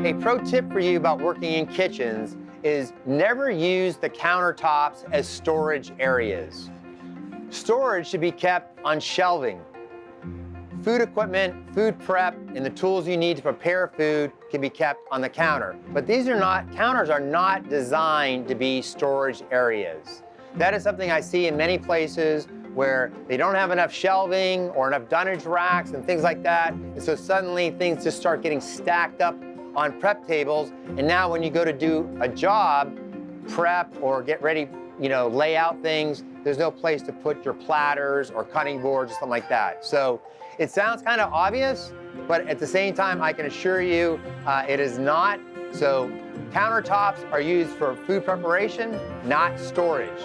A pro tip for you about working in kitchens is never use the countertops as storage areas. Storage should be kept on shelving. Food equipment, food prep, and the tools you need to prepare food can be kept on the counter. But counters are not designed to be storage areas. That is something I see in many places where they don't have enough shelving or enough dunnage racks and things like that. And so suddenly things just start getting stacked up on prep tables. And now when you go to do a job, prep or get ready, lay out things, there's no place to put your platters or cutting boards or something like that. So it sounds kind of obvious, but at the same time, I can assure you it is not. So countertops are used for food preparation, not storage.